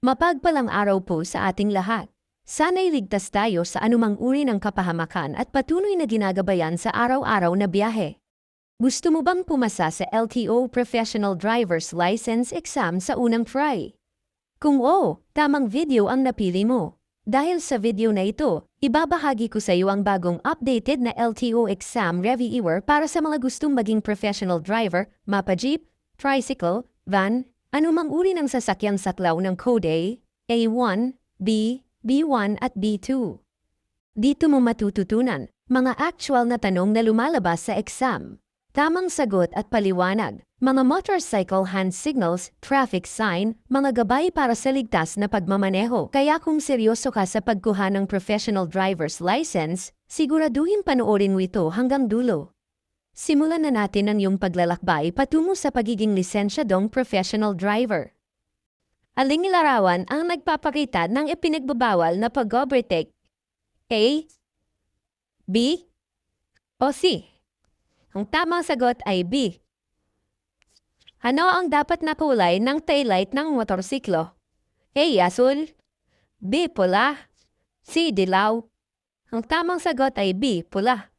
Mapagpalang araw po sa ating lahat. Sana'y ligtas tayo sa anumang uri ng kapahamakan at patuloy na ginagabayan sa araw-araw na biyahe. Gusto mo bang pumasa sa LTO Professional Driver's License Exam sa unang try? Kung oo, tamang video ang napili mo. Dahil sa video na ito, ibabahagi ko sa iyo ang bagong updated na LTO exam reviewer para sa mga gustong maging professional driver, mapa jeep, tricycle, van, anumang uri ng sasakyang saklaw ng Code A1, B, B1 at B2. Dito mo matututunan mga actual na tanong na lumalabas sa exam. Tamang sagot at paliwanag, mga motorcycle hand signals, traffic sign, mga gabay para sa ligtas na pagmamaneho. Kaya kung seryoso ka sa pagkuha ng professional driver's license, siguraduhin panoorin mo ito hanggang dulo. Simulan na natin ang iyong paglalakbay patungo sa pagiging lisensyadong professional driver. Aling larawan ang nagpapakita ng ipinagbabawal na pag-overtake? A, B, o C? Ang tamang sagot ay B. Ano ang dapat na kulay ng taillight ng motorsiklo? A, asul, B, pula, C, dilaw. Ang tamang sagot ay B, pula.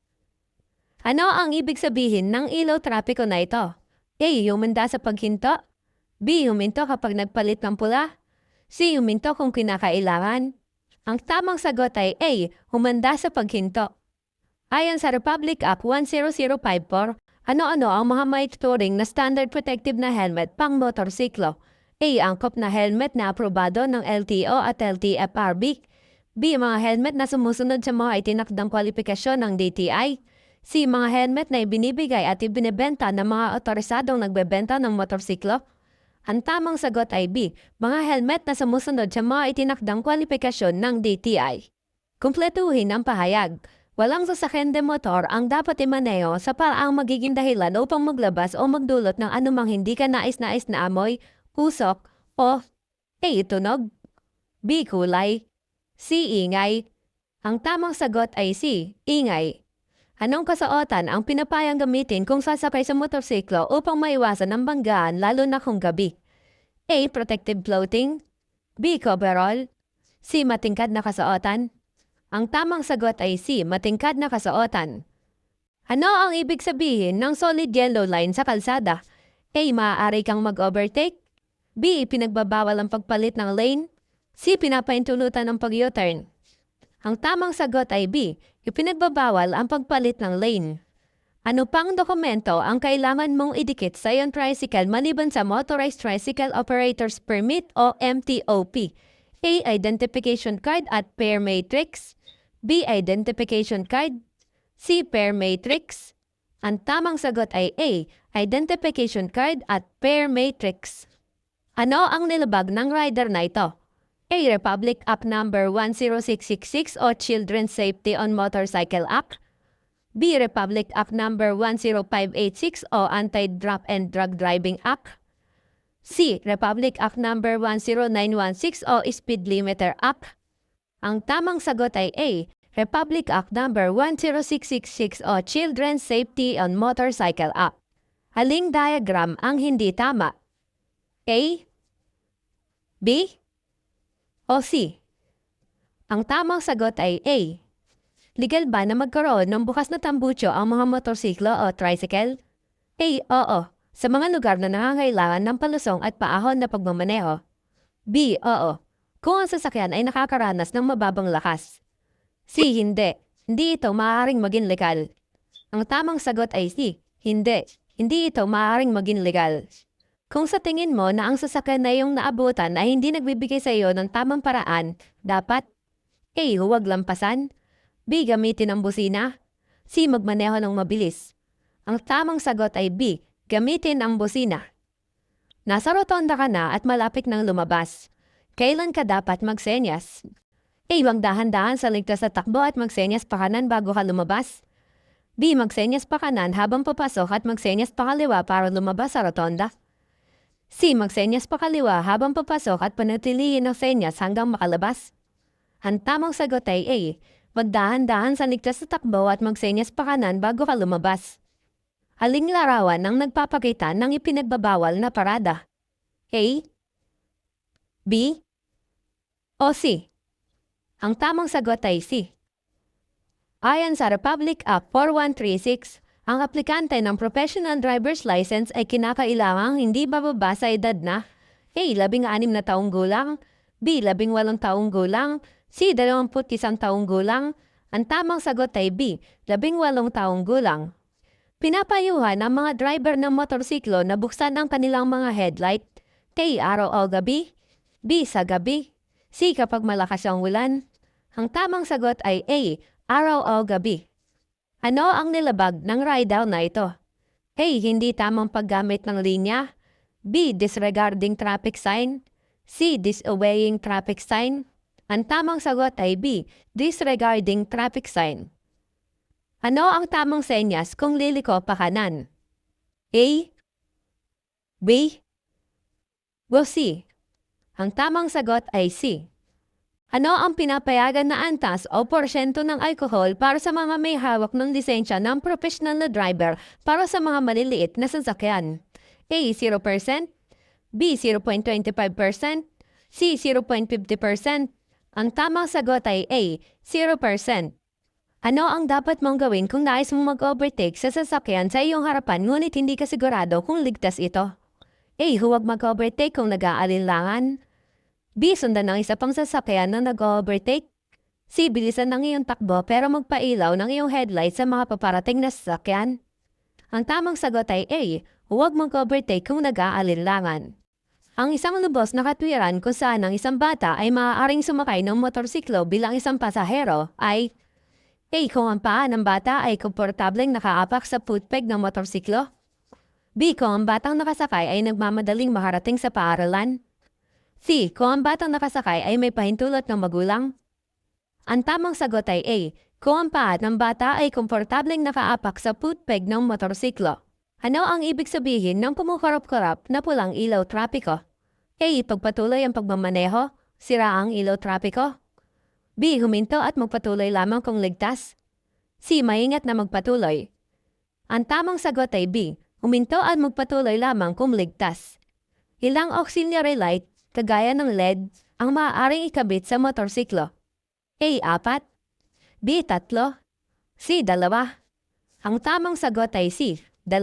Ano ang ibig sabihin ng ilaw trapiko na ito? A, humanda sa paghinto, B, huminto kapag nagpalit ng pula, C, huminto kung kinakailangan. Ang tamang sagot ay A, humanda sa paghinto. Ayon sa Republic Act 10054, ano-ano ang mga may tuturing na standard protective na helmet pang motorsiklo? A, angkop na helmet na aprobado ng LTO at LTFRB. B, mga helmet na sumusunod sa mga itinakdang kwalifikasyon ng DTI. C, mga helmet na ibinibigay at ibinebenta ng mga otorisadong nagbebenta ng motorsiklo. Ang tamang sagot ay B, mga helmet na sumusunod sa mga itinakdang kwalifikasyon ng DTI. Kumpletuhin ang pahayag. Walang sasakyan de motor ang dapat imaneho sa paraang magiging dahilan upang maglabas o magdulot ng anumang hindi ka nais-nais na amoy, usok, o A, tunog, B, kulay, C, ingay. Ang tamang sagot ay C, ingay. Anong kasuotan ang pinapayang gamitin kung sasakay sa motorsiklo upang maiwasan ang banggaan lalo na kung gabi? A, protective clothing, B, coverall, C, matingkad na kasuotan. Ang tamang sagot ay C, matingkad na kasuotan. Ano ang ibig sabihin ng solid yellow line sa kalsada? A, maaari kang mag-overtake, B, pinagbabawal ang pagpalit ng lane, C, pinapaintulutan ang pag-U-turn. Ang tamang sagot ay B, ipinagbabawal ang pagpalit ng lane. Ano pang dokumento ang kailangan mong idikit sa iyong tricycle maliban sa Motorized Tricycle Operators Permit o MTOP? A, identification card at fare matrix, B, identification card, C, fare matrix. Ang tamang sagot ay A, identification card at fare matrix. Ano ang nilabag ng rider na ito? A, Republic Act number 10666 o Children's Safety on Motorcycle Act, B, Republic Act number 10586 o Anti-Drunk and Drug Driving Act, C, Republic Act number 10916 o Speed Limiter Act. Ang tamang sagot ay A, Republic Act number 10666 o Children's Safety on Motorcycle Act. Aling diagram ang hindi tama? A, B, o C? Ang tamang sagot ay A. Legal ba na magkaroon ng bukas na tambucho ang mga motorsiklo o tricycle? A, oo, sa mga lugar na nangangailangan ng palusong at paahon na pagmamaneho. B, oo, kung ang sasakyan ay nakakaranas ng mababang lakas. C, hindi. Hindi ito maaaring maging legal. Ang tamang sagot ay C, hindi. Hindi ito maaaring maging legal. Kung sa tingin mo na ang sasakyan na iyong naabutan ay hindi nagbibigay sa iyo ng tamang paraan, dapat A, huwag lampasan, B, gamitin ang busina, C, magmaneho ng mabilis. Ang tamang sagot ay B, gamitin ang busina. Nasa rotonda ka na at malapit nang lumabas. Kailan ka dapat magsenyas? A, huwag dahan-dahan sa ligtas na takbo at magsenyas pa kanan bago ka lumabas. B, magsenyas pa kanan habang papasok at magsenyas pa kaliwa para lumabas sa rotonda. C, magsenyas pa kaliwa habang papasok at panatilihin ang senyas hanggang makalabas. Ang tamang sagot ay A, huwag dahan-dahan sa ligtas na takbo at magsenyas pa kanan bago ka lumabas. Aling larawan ang nagpapakita ng ipinagbabawal na parada? A, B, O C. Ang tamang sagot ay C. Ayon sa Republic Act 4136, ang aplikante ng Professional Driver's License ay kinakailangang hindi bababa sa edad na A. 16 na taong gulang, B. 18 taong gulang, C. 21 taong gulang. Ang tamang sagot ay B. 18 taong gulang. Pinapayuhan ang mga driver ng motorsiklo na buksan ang kanilang mga headlight A. Araw o gabi, B. Sa gabi, C. Kapag malakas ang ulan. Ang tamang sagot ay A. Araw o gabi. Ano ang nilabag ng ride-out na ito? A. Hindi tamang paggamit ng linya, B. Disregarding traffic sign, C. Disobeying traffic sign. Ang tamang sagot ay B. Disregarding traffic sign. Ano ang tamang senyas kung liliko pa kanan? A. B. O C. Ang tamang sagot ay C. Ano ang pinapayagan na antas o porsyento ng alkohol para sa mga may hawak ng lisensya ng professional na driver para sa mga maliliit na sasakyan? A. 0%, B. 0.25%, C. 0.50%. Ang tamang sagot ay A. 0%. Ano ang dapat mong gawin kung nais mong mag-overtake sa sasakyan sa iyong harapan ngunit hindi ka sigurado kung ligtas ito? A. Huwag mag-overtake kung nag-aalinlangan. B. Sundan ng isa pang sasakyan na nag-overtake. C. Bilisan ng iyong takbo pero magpailaw ng iyong headlight sa mga paparating na sasakyan. Ang tamang sagot ay A. Huwag mag-overtake kung nag-aalinlangan. Ang isang lubos na katwiran kung saan ang isang bata ay maaaring sumakay ng motorsiklo bilang isang pasahero ay A. Kung ang paa ng bata ay komportableng nakaapak sa footpeg ng motorsiklo. B. Kung ang batang nakasakay ay nagmamadaling makarating sa paaralan. C. Kung ang batang nakasakay ay may pahintulot ng magulang. Ang tamang sagot ay A. Kung ang paa ng bata ay komportableng nakaapak sa footpeg ng motorsiklo. Ano ang ibig sabihin ng kumukarap-karap na pulang ilaw trapiko? A. Pagpatuloy ang pagmamaneho, sira ang ilaw trapiko. B. Huminto at magpatuloy lamang kung ligtas. C. Maingat na magpatuloy. Ang tamang sagot ay B. Huminto at magpatuloy lamang kung ligtas. Ilang auxiliary light, kagaya ng LED, ang maaaring ikabit sa motorsiklo? A. 4, B. 3, C. 2. Ang tamang sagot ay C. 2.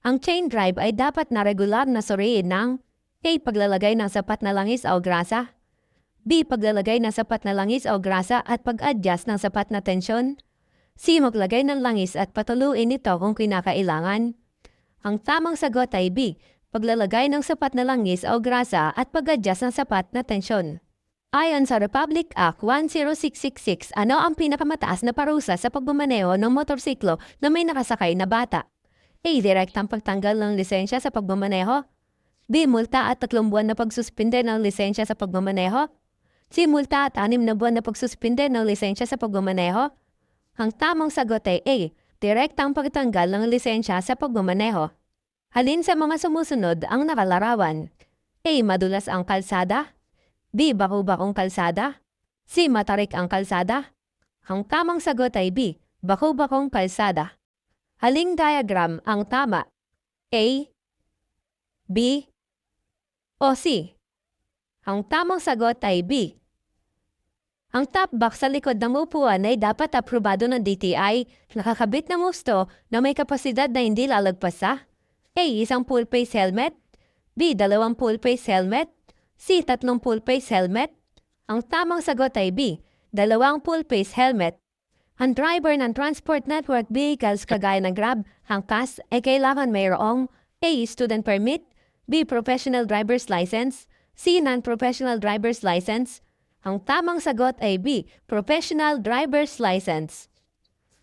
Ang chain drive ay dapat na regular na suriin ng A. Paglalagay ng sapat na langis o grasa, B. Paglalagay ng sapat na langis o grasa at pag-adjust ng sapat na tensyon, C. Maglagay ng langis at patuluin ito kung kinakailangan. Ang tamang sagot ay B. Paglalagay ng sapat na langis o grasa at pag-adjust ng sapat na tensyon. Ayon sa Republic Act 10666, ano ang pinakamataas na parusa sa pagmamaneho ng motorsiklo na may nakasakay na bata? A. Direktang pagtanggal ng lisensya sa pagmamaneho, B. Multa at 3 buwan na pagsuspinde ng lisensya sa pagmamaneho, C. Multa at 6 na buwan na pagsuspinde ng lisensya sa pagmamaneho. Ang tamang sagot ay A. Direktang pagtanggal ng lisensya sa pagmamaneho. Alin sa mga sumusunod ang nakalarawan? A. Madulas ang kalsada, B. Baku-bakong kalsada, C. Matarik ang kalsada. Ang tamang sagot ay B. Baku-bakong kalsada. Aling diagram ang tama? A, B, o C? Ang tamang sagot ay B. Ang top box sa likod ng upuan ay dapat aprobado ng DTI, nakakabit na musto na may kapasidad na hindi lalagpas sa A. Isang full-face helmet, B. 2 full-face helmet, C. 3 full-face helmet. Ang tamang sagot ay B. 2 full-face helmet. Ang driver ng transport network vehicles kagaya ng Grab, Angkas ay kailangan mayroong A. Student permit, B. Professional driver's license, C. Non-professional driver's license. Ang tamang sagot ay B. Professional driver's license.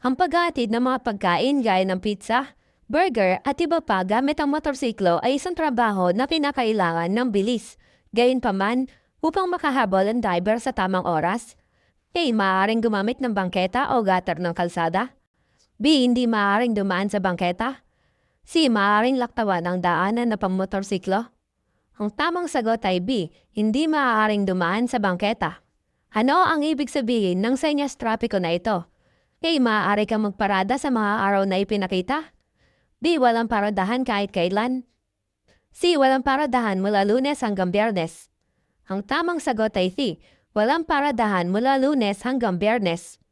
Ang paghatid ng mga pagkain gaya ng pizza, burger at iba pa gamit ang motorsiklo ay isang trabaho na kinakailangan ng bilis. Gayunpaman, upang makahabol ang driver sa tamang oras, A. Maaaring gumamit ng bangketa o gutter ng kalsada, B. Hindi maaaring dumaan sa bangketa, C. Maaaring laktawan ang daanan na pang-motorsiklo. Ang tamang sagot ay B. Hindi maaaring dumaan sa bangketa. Ano ang ibig sabihin ng senyas trapiko na ito? A. Maaari kang magparada sa mga araw na ipinakita, B. Walang paradahan kahit kailan, C. Walang paradahan mula Lunes hanggang Biyernes. Ang tamang sagot ay C. Walang paradahan mula Lunes hanggang Biyernes.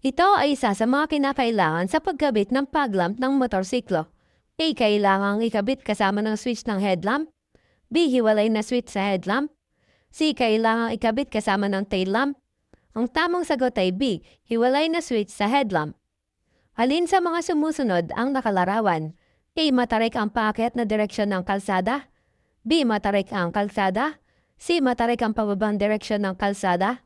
Ito ay isa sa mga kinakailangan sa pagkabit ng paglamp ng motorsiklo. A. Kailangang ikabit kasama ng switch ng headlamp. B. Hiwalay na switch sa headlamp. C. Kailangang ikabit kasama ng tail lamp. Ang tamang sagot ay B. Hiwalay na switch sa headlamp. Alin sa mga sumusunod ang nakalarawan? A. Matarik ang paakyat na direksyon ng kalsada. B. Matarik ang kalsada. C. Matarik ang pababang direksyon ng kalsada.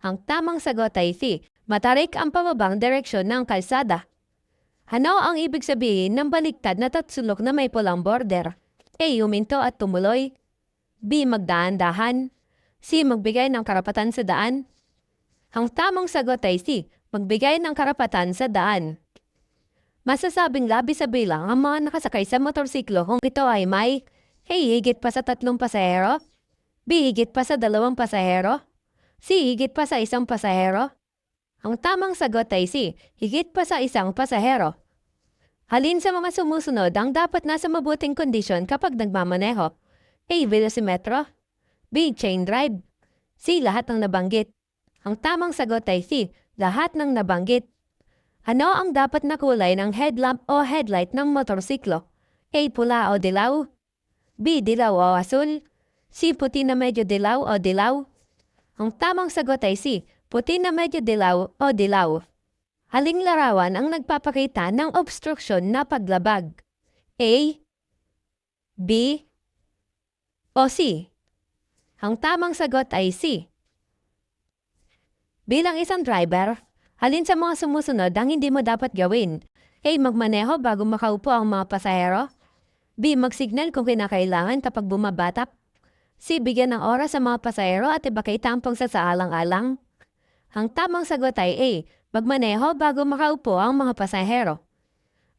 Ang tamang sagot ay C. Matarik ang pababang direksyon ng kalsada. Ano ang ibig sabihin ng baliktad na tatsulok na may pulang border? A. Huminto at tumuloy. B. Magdaan-dahan. C. Magbigay ng karapatan sa daan. Ang tamang sagot ay C. Magbigay ng karapatan sa daan. Masasabing labis sa bilang ang mga nakasakay sa motorsiklo kung ito ay may A. Higit pa sa 3 pasahero. B. Higit pa sa 2 pasahero. C. Higit pa sa 1 pasahero. Ang tamang sagot ay C. Higit pa sa 1 pasahero. Halin sa mga sumusunod ang dapat nasa mabuting kondisyon kapag nagmamaneho? A. Velocimetro. B. Chain drive. C. Lahat ng nabanggit. Ang tamang sagot ay C. Lahat ng nabanggit. Ano ang dapat na kulay ng headlamp o headlight ng motorsiklo? A. Pula o dilaw. B. Dilaw o asul. C. Puti na medyo dilaw o dilaw. Ang tamang sagot ay C. Puti na medyo dilaw o dilaw. Haling larawan ang nagpapakita ng obstruction na paglabag? A. B. O C. Ang tamang sagot ay C. Bilang isang driver, halin sa mga sumusunod ang hindi mo dapat gawin? A. Magmaneho bago makaupo ang mga pasahero. B. Magsignal kung kinakailangan kapag bumabatak. C. Bigyan ng oras sa mga pasahero at ibakita ang pagsasaalang-alang. Ang tamang sagot ay A. Magmaneho bago makaupo ang mga pasahero.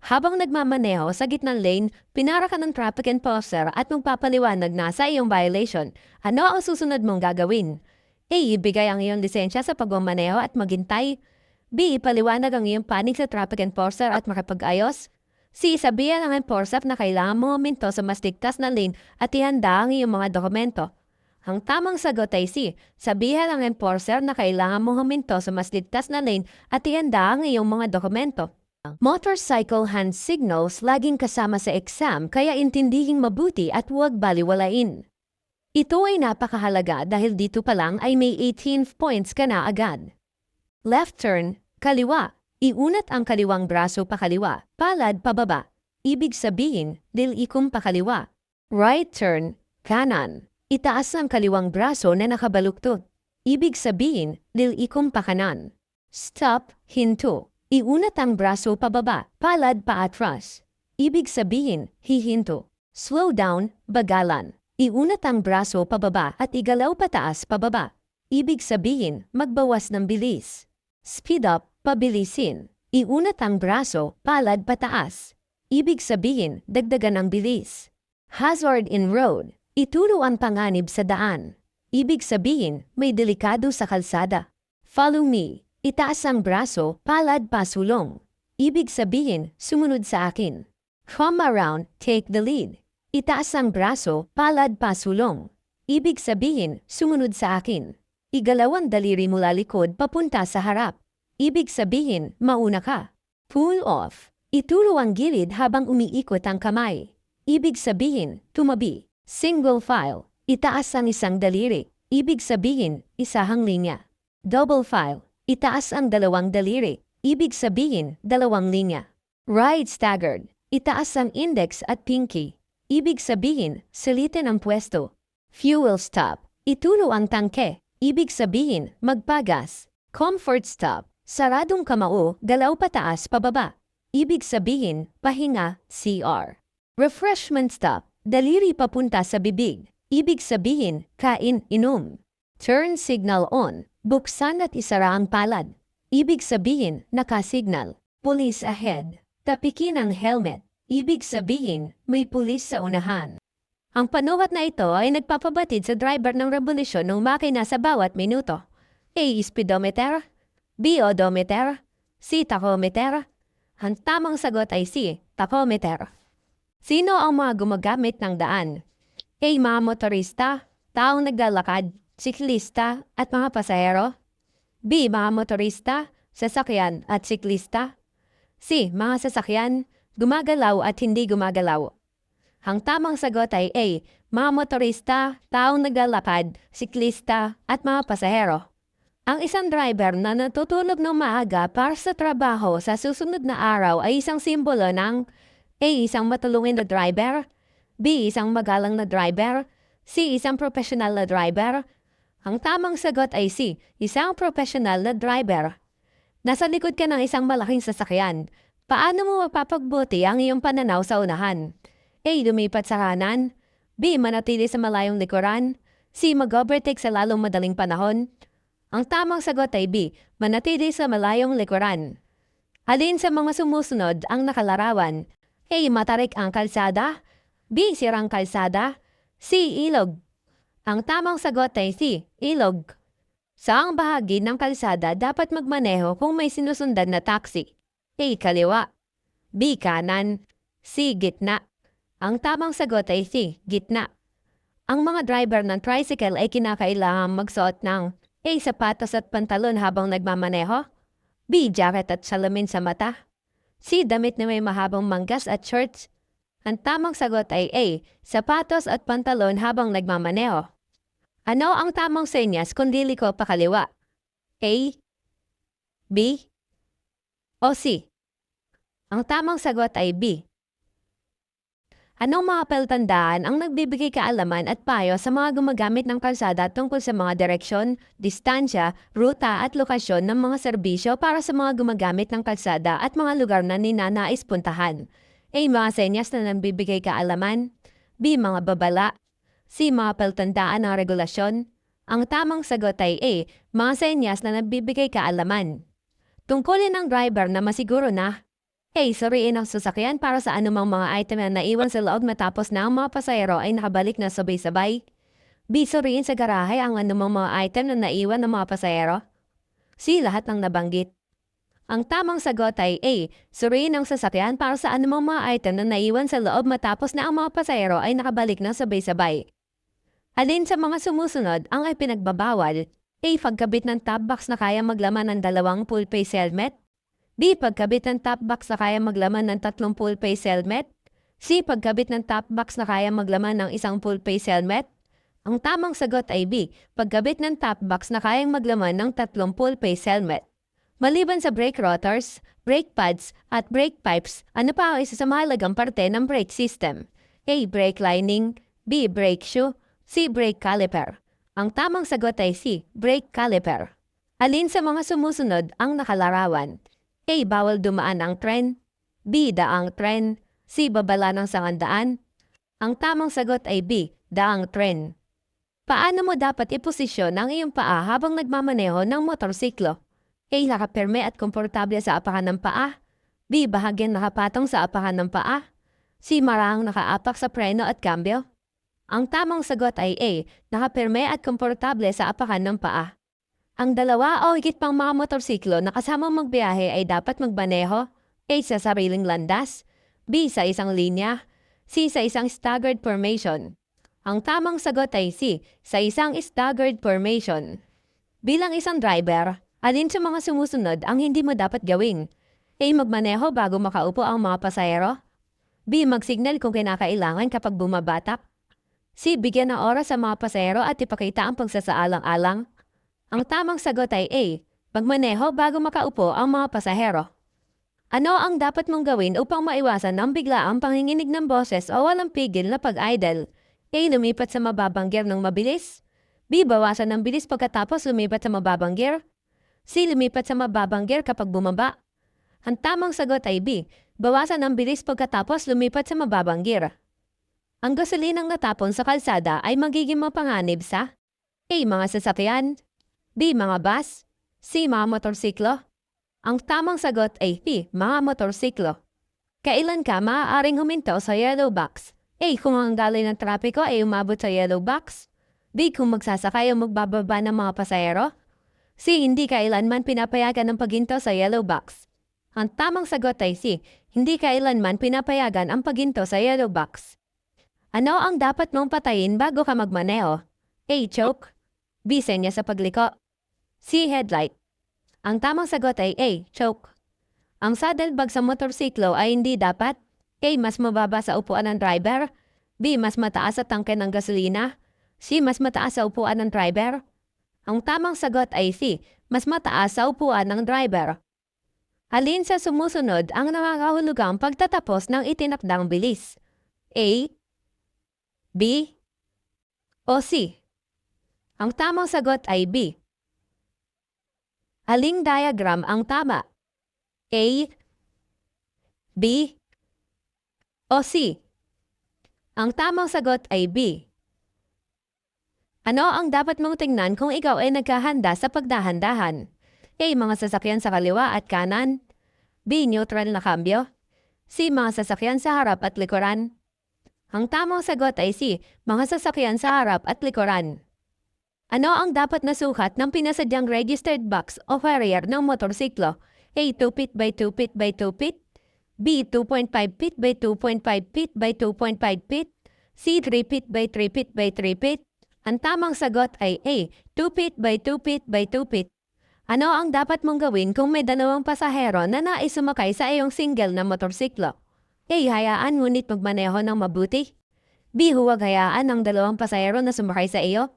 Habang nagmamaneho sa gitnang lane, pinara ka ng traffic enforcer at magpapaliwanag na sa iyong violation. Ano ang susunod mong gagawin? A. Ibigay ang iyong lisensya sa pagmamaneho at maghintay. B. Ipaliwanag ang iyong panig sa traffic enforcer at makapag-ayos. C. Sabihan ang enforcer na kailangan mong huminto sa mas ligtas na lane at ihanda ang iyong mga dokumento. Ang tamang sagot ay C. Sabihan ang enforcer na kailangan mong huminto sa mas ligtas na lane at ihanda ang iyong mga dokumento. Motorcycle hand signals laging kasama sa exam kaya intindihing mabuti at huwag baliwalain. Ito ay napakahalaga dahil dito pa lang ay may 18 points ka na agad. Left turn, kaliwa. Iunat ang kaliwang braso pakaliwa, palad pababa. Ibig sabihin, dilikom pakaliwa. Right turn, kanan. Itaas ang kaliwang braso na nakabaluktot. Ibig sabihin, dilikom pakanan. Stop, hinto. Iunat ang braso pababa, palad paatras. Ibig sabihin, hihinto. Slow down, bagalan. Iunat ang braso pababa at igalaw pataas pababa. Ibig sabihin, magbawas ng bilis. Speed up, pabilisin. Iunat ang braso, palad pataas. Ibig sabihin, dagdagan ang bilis. Hazard in road. Ituro ang panganib sa daan. Ibig sabihin, may delikado sa kalsada. Follow me. Itaas ang braso, palad pasulong. Ibig sabihin, sumunod sa akin. Come around, take the lead. Itaas ang braso, palad pasulong. Ibig sabihin, sumunod sa akin. Igalaw ang daliri mula likod papunta sa harap. Ibig sabihin, mauna ka. Pull off. Ituro ang gilid habang umiikot ang kamay. Ibig sabihin, tumabi. Single file. Itaas ang isang daliri. Ibig sabihin, isahang linya. Double file. Itaas ang 2 daliri. Ibig sabihin, 2 linya. Right staggered. Itaas ang index at pinky. Ibig sabihin, silitin ang pwesto. Fuel stop. Ituro ang tangke. Ibig sabihin, magpagas. Comfort stop. Saradong kamao, galaw pataas pababa. Ibig sabihin, pahinga, CR. Refreshment stop. Daliri papunta sa bibig. Ibig sabihin, kain, inom. Turn signal on. Buksan at isara ang palad. Ibig sabihin, nakasignal. Police ahead. Tapikin ang helmet. Ibig sabihin, may pulis sa unahan. Ang panukat na ito ay nagpapabatid sa driver ng revolusyon ng makina sa bawat minuto. A. Speedometer. B. Odometer. C. Tachometer. Ang tamang sagot ay C. Tachometer. Sino ang mga gumagamit ng daan? A. Mga motorista, taong naglalakad. siklista at mga pasahero. B. Mga motorista, sasakyan at siklista. C. Mga sasakyan, gumagalaw at hindi gumagalaw. Ang tamang sagot ay A. Mga motorista, taong naglalakad, siklista at mga pasahero. Ang isang driver na natutulog ng maaga para sa trabaho sa susunod na araw ay isang simbolo ng A. Isang matulungin na driver, B. Isang magalang na driver, C. Isang professional na driver. Ang tamang sagot ay C. Isang professional na driver. Nasa likod ka ng isang malaking sasakyan. Paano mo mapapagbuti ang iyong pananaw sa unahan? A. Lumipat sa kanan, B. Manatili sa malayong likuran, C. Mag-overtake sa lalong madaling panahon. Ang tamang sagot ay B. Manatili sa malayong likuran. Alin sa mga sumusunod ang nakalarawan? A. Matarik ang kalsada, B. Sirang kalsada, C. Ilog. Ang tamang sagot ay C. Ilog. Saang bahagi ng kalsada dapat magmaneho kung may sinusundan na taxi? A. Kaliwa, B. Kanan, C. Gitna. Ang tamang sagot ay C. Gitna. Ang mga driver ng tricycle ay kinakailangang magsuot ng A. Sapatos at pantalon habang nagmamaneho, B. Jacket at salamin sa mata, C. Damit na may mahabang manggas at shorts. Ang tamang sagot ay A. Sapatos at pantalon habang nagmamaneho. Ano ang tamang senyas kung liliko pakaliwa? A, B, o C? Ang tamang sagot ay B. Anong mga palatandaan ang nagbibigay kaalaman at payo sa mga gumagamit ng kalsada tungkol sa mga direksyon, distansya, ruta at lokasyon ng mga serbisyo para sa mga gumagamit ng kalsada at mga lugar na ninanais puntahan? A. Mga senyas na nagbibigay kaalaman, B. Mga babala, C. Mga palatandaan ng regulasyon. Ang tamang sagot ay A. Mga senyas na nagbibigay kaalaman. Tungkulin ng driver na masiguro na A. Suriin ang sasakyan para sa anumang mga item na naiwan sa loob matapos na ang mga pasahero ay nakabalik na sabay-sabay. B. Suriin sa garahe ang anumang mga item na naiwan ng mga pasahero. C. Lahat ng nabanggit. Ang tamang sagot ay A. Suriin ang sasakyan para sa anumang mga item na naiwan sa loob matapos na ang mga pasahero ay nakabalik na sabay-sabay. Alin sa mga sumusunod ang ay pinagbabawal? A. Pagkabit ng top box na kaya maglaman ng 2 full-face helmet. B. Pagkabit ng top box na kaya maglaman ng 3 full-face helmet. C. Pagkabit ng top box na kaya maglaman ng 1 full-face helmet. Ang tamang sagot ay B. Pagkabit ng top box na kayang maglaman ng 3 full-face helmet. Maliban sa brake rotors, brake pads, at brake pipes, ano pa ang isa sa mahalagang parte ng brake system? A. Brake lining, B. Brake shoe, C. Brake caliper. Ang tamang sagot ay C. Brake caliper. Alin sa mga sumusunod ang nakalarawan? A. Bawal dumaan ang tren, B. Daang tren, C. Babala ng sangandaan. Ang tamang sagot ay B. Daang tren. Paano mo dapat iposisyon ang iyong paa habang nagmamaneho ng motorsiklo? A. Nakapirme at komportable sa apakan ng paa, B. Bahagyang nakapatong sa apakan ng paa, C. Marahang nakaapak sa preno at kambyo. Ang tamang sagot ay A. Nakapirme at komportable sa apakan ng paa. Ang 2 o higit pang mga motorsiklo na kasamang magbiyahe ay dapat magmaneho A. Sa sariling landas, B. Sa isang linya, C. Sa isang staggered formation. Ang tamang sagot ay C. Sa isang staggered formation. Bilang isang driver, alin sa mga sumusunod ang hindi mo dapat gawin? A. Magmaneho bago makaupo ang mga pasahero, B. Magsignal kung kinakailangan kapag bumabatak, C. Bigyan ng oras sa mga pasahero at ipakita ang pagsasaalang-alang. Ang tamang sagot ay A. Magmaneho bago makaupo ang mga pasahero. Ano ang dapat mong gawin upang maiwasan ang biglaang panginginig ng boses o walang pigil na pag-idle? A. Lumipat sa mababang gear ng mabilis, B. Bawasan ng bilis pagkatapos lumipat sa mababang gear, C. Lumipat sa mababang gear kapag bumaba. Ang tamang sagot ay B. Bawasan ng bilis pagkatapos lumipat sa mababang gear. Ang gasolinang natapon sa kalsada ay magiging mapanganib sa A. Mga sasakyan, B. Mga bus, C. Mga motorsiklo. Ang tamang sagot ay B. Mga motorsiklo. Kailan ka maaaring huminto sa yellow box? A. Kung ang daloy ng trapiko ay umabot sa yellow box, B. Kung magsasakay o magbababa ng mga pasahero, C. Hindi kailanman pinapayagan ang paghinto sa yellow box. Ang tamang sagot ay C. Hindi kailanman pinapayagan ang paghinto sa yellow box. Ano ang dapat mong patayin bago ka magmaneho? A. Choke, B. Senya sa pagliko. C. Headlight. Ang tamang sagot ay A. Choke. Ang saddlebag sa motorsiklo ay hindi dapat A. Mas mababa sa upuan ng driver. B. Mas mataas sa tangke ng gasolina. C. Mas mataas sa upuan ng driver. Ang tamang sagot ay C. Mas mataas sa upuan ng driver. Alin sa sumusunod ang nakakahulugang pagtatapos ng itinakdang bilis? A. B. O C. Ang tamang sagot ay B. Aling diagram ang tama? A. B. O C. Ang tamang sagot ay B. Ano ang dapat mong tingnan kung ikaw ay naghahanda sa pagdahan-dahan? A. Mga sasakyan sa kaliwa at kanan. B. Neutral na kambyo. C. Mga sasakyan sa harap at likuran. Ang tamang sagot ay C. Mga sasakyan sa harap at likuran. Ano ang dapat na sukat ng pinasadyang registered box o carrier ng motorsiklo? A. 2 feet by 2 feet by 2 feet. B. 2.5 feet by 2.5 feet by 2.5 feet. C. 3 feet by 3 feet by 3 feet. Ang tamang sagot ay A. 2 feet by 2 feet by 2 feet. Ano ang dapat mong gawin kung may dalawang pasahero na nais sumakay sa iyong single na motorsiklo? A. Hayaan ngunit magmaneho ng mabuti. B. Huwag hayaan ang dalawang pasahero na sumakay sa iyo.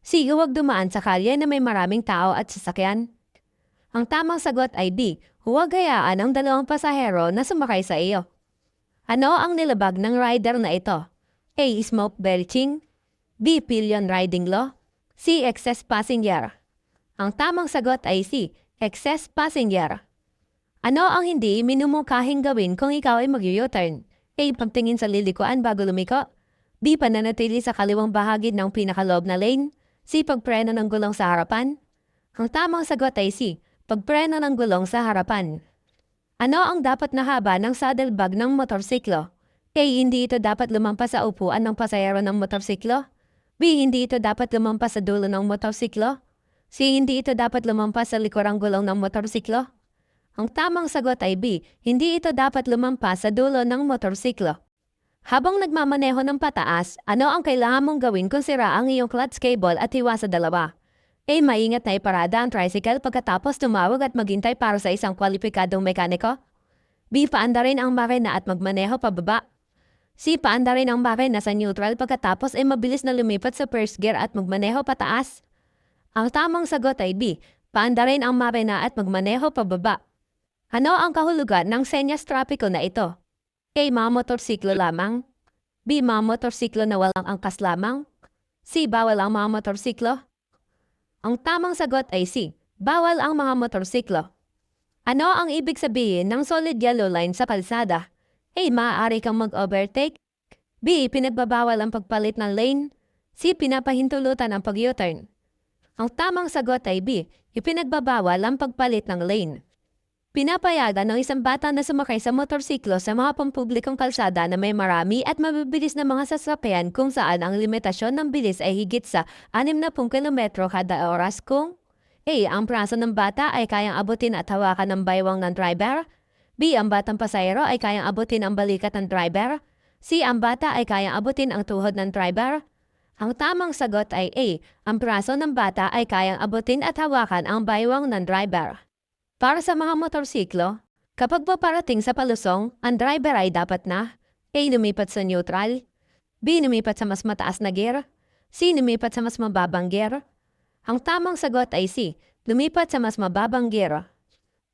C. Huwag dumaan sa kalye na may maraming tao at sasakyan. Ang tamang sagot ay D. Huwag hayaan ang dalawang pasahero na sumakay sa iyo. Ano ang nilabag ng rider na ito? A. Smoke belching. B. Pillion riding law. C. Excess passenger. Ang tamang sagot ay C. Excess passenger. Ano ang hindi minumukahing gawin kung ikaw ay mag-U-turn? A. Pagtingin sa lilikuan bago lumiko. B. Pananatili sa kaliwang bahagi ng pinakaloob na lane. C. Pagpreno ng gulong sa harapan. Ang tamang sagot ay C. Pagpreno ng gulong sa harapan. Ano ang dapat na haba ng saddlebag ng motorsiklo? A. Hindi ito dapat lumampas sa upuan ng pasahero ng motorsiklo. B. Hindi ito dapat lumampas sa dulo ng motorsiklo. C. Hindi ito dapat lumampas sa likurang gulong ng motorsiklo. Ang tamang sagot ay B. Hindi ito dapat lumampas sa dulo ng motorsiklo. Habang nagmamaneho ng pataas, ano ang kailangan mong gawin kung sira ang iyong clutch cable at hiwa sa dalawa? A. Maingat na iparada ang tricycle pagkatapos tumawag at maghintay para sa isang kwalipikadong mekaniko. B. Paandarin ang makina at magmaneho pababa. C. Paandarin ang makina sa neutral pagkatapos ay mabilis na lumipat sa first gear at magmaneho pataas. Ang tamang sagot ay B. Paandarin ang makina at magmaneho pababa. Ano ang kahulugan ng senyas trapiko na ito? A. Mga motorsiklo lamang. B. Mga motorsiklo na walang angkas lamang. C. Bawal ang mga motorsiklo. Ang tamang sagot ay C. Bawal ang mga motorsiklo. Ano ang ibig sabihin ng solid yellow line sa kalsada? A. Maaari kang mag-overtake. B. Pinagbabawal ang pagpalit ng lane. C. Pinapahintulutan ang pag-U-turn. Ang tamang sagot ay B. Ipinagbabawal ang pagpalit ng lane. Pinapayagan ng isang bata na sumakay sa motorsiklo sa mga pampublikong kalsada na may marami at mabibilis na mga sasakyan kung saan ang limitasyon ng bilis ay higit sa 60 km kada oras kung A. Ang praso ng bata ay kayang abutin at hawakan ng baywang ng driver. B. Ang batang pasahero ay kayang abutin ang balikat ng driver. C. Ang bata ay kayang abutin ang tuhod ng driver. Ang tamang sagot ay A. Ang praso ng bata ay kayang abutin at hawakan ang baywang ng driver. Para sa mga motorsiklo, kapag paparating sa palusong, ang driver ay dapat na A. Lumipat sa neutral. B. Lumipat sa mas mataas na gear. C. Lumipat sa mas mababang gear. Ang tamang sagot ay C. Lumipat sa mas mababang gear.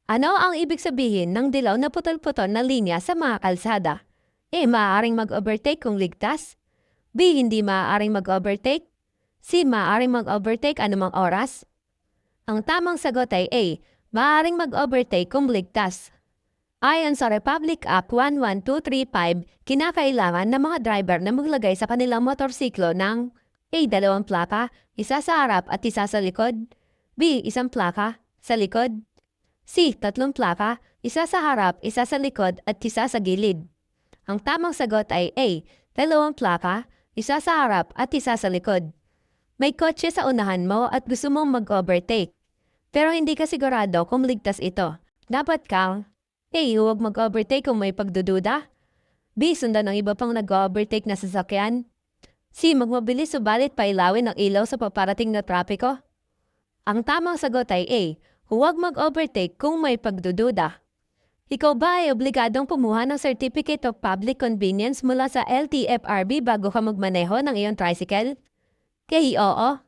Ano ang ibig sabihin ng dilaw na putol-putol na linya sa mga kalsada? A. Maaaring mag-overtake kung ligtas. B. Hindi maaaring mag-overtake. C. Maaaring mag-overtake anumang oras. Ang tamang sagot ay A. Maaaring mag-overtake kung ligtas. Ayon sa Republic Act 11235, kinakailangan ng mga driver na maglagay sa kanilang motorsiklo ng A. 2 plaka, isa sa harap at isa sa likod. B. 1 plaka, sa likod. C. 3 plaka, isa sa harap, isa sa likod at isa sa gilid. Ang tamang sagot ay A. 2 plaka, isa sa harap at isa sa likod. May kotse sa unahan mo at gusto mong mag-overtake. Pero hindi ka sigurado kung ligtas ito. Dapat kang A. Huwag mag-overtake kung may pagdududa. B. Sundan ang iba pang nag-overtake na sasakyan. C. Magmabilis subalit pailawin ang ilaw sa paparating na trapiko. Ang tamang sagot ay A. Huwag mag-overtake kung may pagdududa. Ikaw ba ay obligadong kumuha ng Certificate of Public Convenience mula sa LTFRB bago ka magmaneho ng iyong tricycle? K. Oo.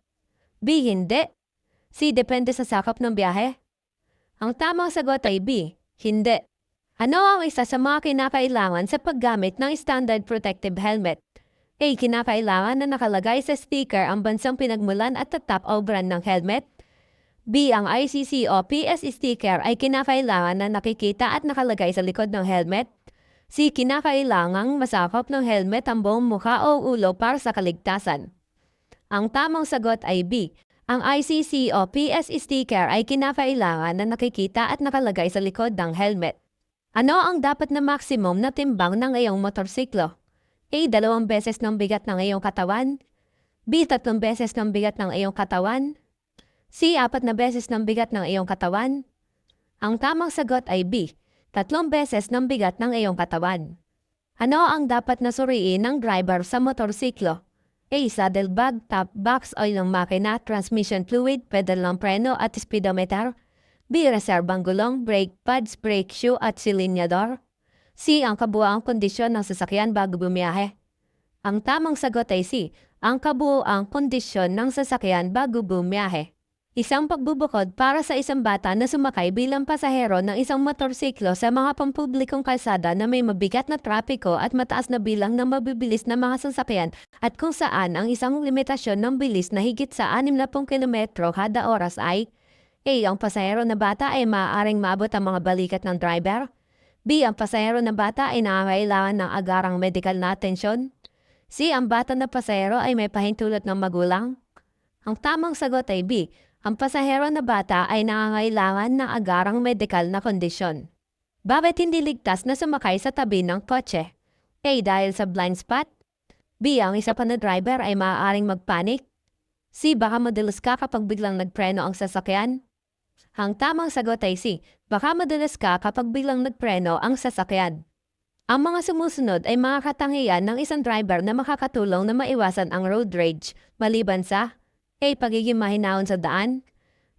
B. Hindi. C. Depende sa sakop ng biyahe. Ang tamang sagot ay B. Hindi. Ano ang isa sa mga kinakailangan sa paggamit ng Standard Protective Helmet? A. Kinakailangan na nakalagay sa sticker ang bansang pinagmulan at top o brand ng helmet. B. Ang ICC o PS sticker ay kinakailangan na nakikita at nakalagay sa likod ng helmet. C. Kinakailangang masakop ng helmet ang buong mukha o ulo para sa kaligtasan. Ang tamang sagot ay B. Ang ICC o PS sticker ay kinakailangan na nakikita at nakalagay sa likod ng helmet. Ano ang dapat na maximum na timbang ng iyong motorsiklo? A. 2 beses ng bigat ng iyong katawan. B. 3 beses ng bigat ng iyong katawan. C. 4 na beses ng bigat ng iyong katawan. Ang tamang sagot ay B. 3 beses ng bigat ng iyong katawan. Ano ang dapat na suriin ng driver sa motorsiklo? A. Saddlebag, top box, oil ng makina, transmission fluid, pedal ng preno at speedometer. B. Reserbang gulong, brake pads, brake shoe at silinyador. C. Ang kabuuang kondisyon ng sasakyan bago bumiyahe. Ang tamang sagot ay C. Ang kabuuang kondisyon ng sasakyan bago bumiyahe. Isang pagbubukod para sa isang bata na sumakay bilang pasahero ng isang motorsiklo sa mga pampublikong kalsada na may mabigat na trapiko at mataas na bilang ng mabibilis na mga sasakyan at kung saan ang isang limitasyon ng bilis na higit sa 60 kilometro kada oras ay A. Ang pasahero na bata ay maaaring maabot ang mga balikat ng driver. B. Ang pasahero na bata ay nangangailangan ng agarang medical na atensyon. C. Ang bata na pasahero ay may pahintulot ng magulang. Ang tamang sagot ay B. Ang pasahero na bata ay nangangailangan ng agarang medikal na kondisyon. Bakit hindi ligtas na sumakay sa tabi ng kotse? A. Dahil sa blind spot. B. Ang isa pa na driver ay maaaring magpanik. C. Baka madalas ka kapag biglang nagpreno ang sasakyan. Ang tamang sagot ay C. Baka madalas ka kapag biglang nagpreno ang sasakyan. Ang mga sumusunod ay mga katangian ng isang driver na makakatulong na maiwasan ang road rage, maliban sa A. Pagiging mahinahon sa daan.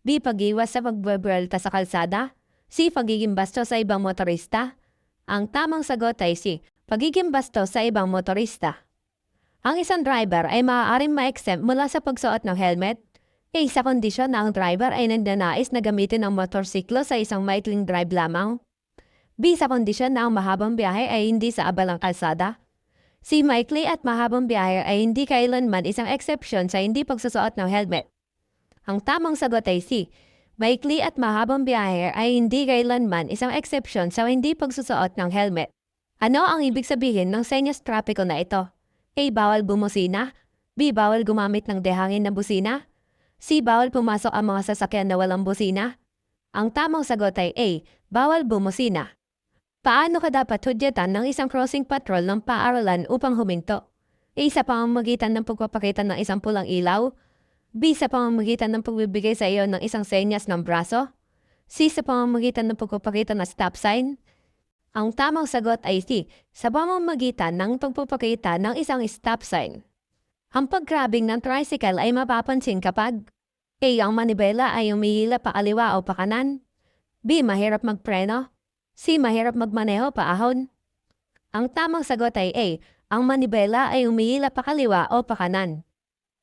B. Pag-iwas sa pagbubuelta sa kalsada. C. Pagiging bastos sa ibang motorista. Ang tamang sagot ay C. Pagiging bastos sa ibang motorista. Ang isang driver ay maaaring ma-exempt mula sa pagsuot ng helmet. A. Sa kondisyon na ang driver ay nandanais na gamitin ang motorsiklo sa isang maikling drive lamang. B. Sa kondisyon na ang mahabang biyahe ay hindi sa abalang kalsada. C. Maikli at mahabang biyahe ay hindi kailanman isang exception sa hindi pagsusuot ng helmet. Ang tamang sagot ay C. Maikli at mahabang biyahe ay hindi kailanman isang exception sa hindi pagsusuot ng helmet. Ano ang ibig sabihin ng senyas trapiko na ito? A. Bawal bumusina. B. Bawal gumamit ng dehangin na busina. C. Bawal pumasok ang mga sasakyan na walang busina. Ang tamang sagot ay A. Bawal bumusina. Paano ka dapat hudyatan ng isang crossing patrol ng paaralan upang huminto? A. Sa pamamagitan ng pagpapakita ng isang pulang ilaw. B. Sa pamamagitan ng pagbibigay sa iyo ng isang senyas ng braso. C. Sa pamamagitan ng pagpapakita ng stop sign. Ang tamang sagot ay C. Sa pamamagitan ng pagpapakita ng isang stop sign. Ang paggrabbing ng tricycle ay mapapansin kapag A. Ang manibela ay umihila pa kaliwa o pa kanan. B. Mahirap magpreno. C. Mahirap magmaneho paahon. Ang tamang sagot ay A. Ang manibela ay umihila pa kaliwa o pa kanan.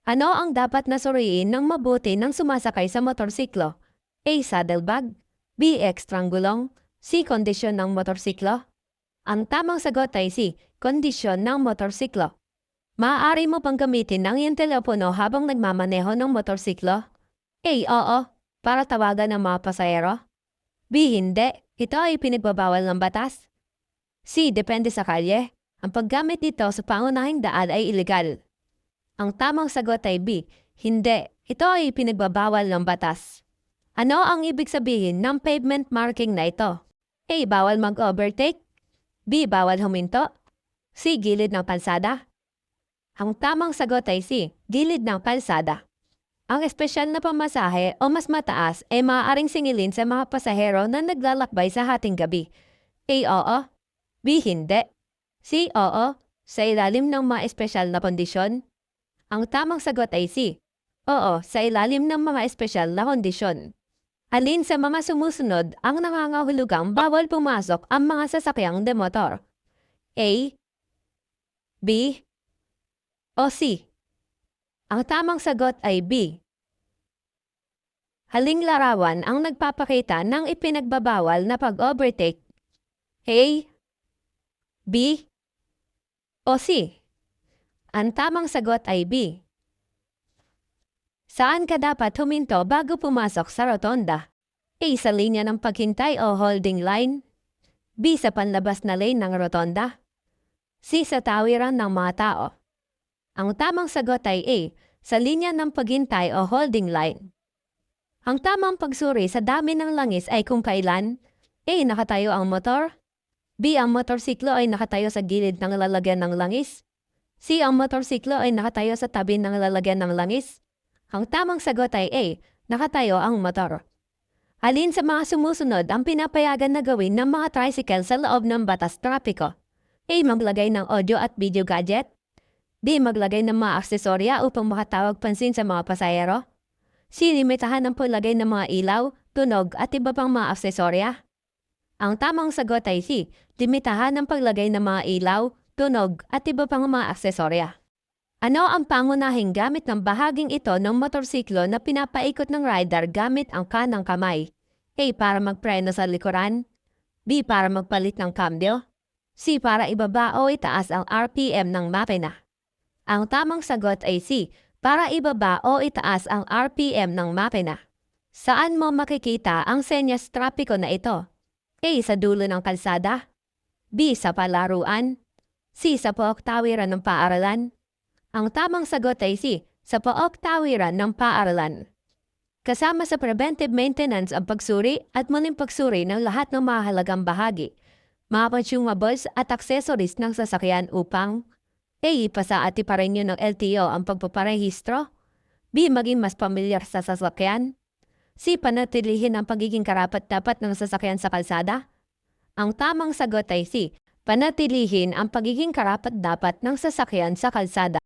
Ano ang dapat na suriin ng mabuti ng sumasakay sa motorsiklo? A. Saddlebag. B. Ekstrang gulong. C. Kondisyon ng motorsiklo. Ang tamang sagot ay C. Kondisyon ng motorsiklo. Maaari mo pang gamitin ang iyong telepono habang nagmamaneho ng motorsiklo? A. Oo. Para tawagan ng mga pasahero. B. Hindi. Ito ay pinagbabawal ng batas. C. Depende sa kalye. Ang paggamit nito sa pangunahing daan ay ilegal. Ang tamang sagot ay B. Hindi. Ito ay pinagbabawal ng batas. Ano ang ibig sabihin ng pavement marking na ito? A. Bawal mag-overtake. B. Bawal huminto. C. Gilid ng kalsada. Ang tamang sagot ay C. Gilid ng kalsada. Ang espesyal na pamasahe o mas mataas ay maaaring singilin sa mga pasahero na naglalakbay sa hating gabi. A. Oo. B. Hindi. C. Oo. Sa ilalim ng mga espesyal na kondisyon. Ang tamang sagot ay C. Oo, sa ilalim ng mga espesyal na kondisyon. Alin sa mga sumusunod ang nangangahulugang bawal pumasok ang mga sasakyang demotor? A, B, o C? Ang tamang sagot ay B. Haling larawan ang nagpapakita ng ipinagbabawal na pag-overtake. A, B, o C? Ang tamang sagot ay B. Saan ka dapat huminto bago pumasok sa rotonda? A. Sa linya ng paghintay o holding line. B. Sa panlabas na lane ng rotonda. C. Sa tawiran ng mga tao. Ang tamang sagot ay A. Sa linya ng paghintay o holding line. Ang tamang pagsuri sa dami ng langis ay kung kailan A. Nakatayo ang motor. B. Ang motorsiklo ay nakatayo sa gilid ng lalagyan ng langis. C. Ang motorsiklo ay nakatayo sa tabi ng lalagyan ng langis. Ang tamang sagot ay A. Nakatayo ang motor. Alin sa mga sumusunod ang pinapayagan na gawin ng mga tricycle sa loob ng batas trapiko? A. Maglagay ng audio at video gadget. B. Maglagay ng mga aksesorya upang makatawag pansin sa mga pasahero. C. Limitahan ang paglagay ng mga ilaw, tunog at iba pang mga aksesorya. Ang tamang sagot ay C. Limitahan ang paglagay ng mga ilaw, tunog at iba pang mga aksesorya. Ano ang pangunahing gamit ng bahaging ito ng motorsiklo na pinapaikot ng rider gamit ang kanang kamay? A. Para magpreno sa likuran. B. Para magpalit ng kambyo. C. Para ibaba o itaas ang RPM ng makina. Ang tamang sagot ay C. Para ibaba o itaas ang RPM ng makina. Saan mo makikita ang senyas trapiko na ito? A. Sa dulo ng kalsada. B. Sa palaruan. C. Sa pook tawiran ng paaralan. Ang tamang sagot ay C. Sa pook tawiran ng paaralan. Kasama sa preventive maintenance ang pagsuri at muling pagsuri ng lahat ng mahalagang bahagi, mga consumables at accessories ng sasakyan upang A. Ipasa at iparenyo ng LTO ang pagpaparehistro. B. Maging mas pamilyar sa sasakyan. C. Panatilihin ang pagiging karapat-dapat ng sasakyan sa kalsada. Ang tamang sagot ay C. Panatilihin ang pagiging karapat-dapat ng sasakyan sa kalsada.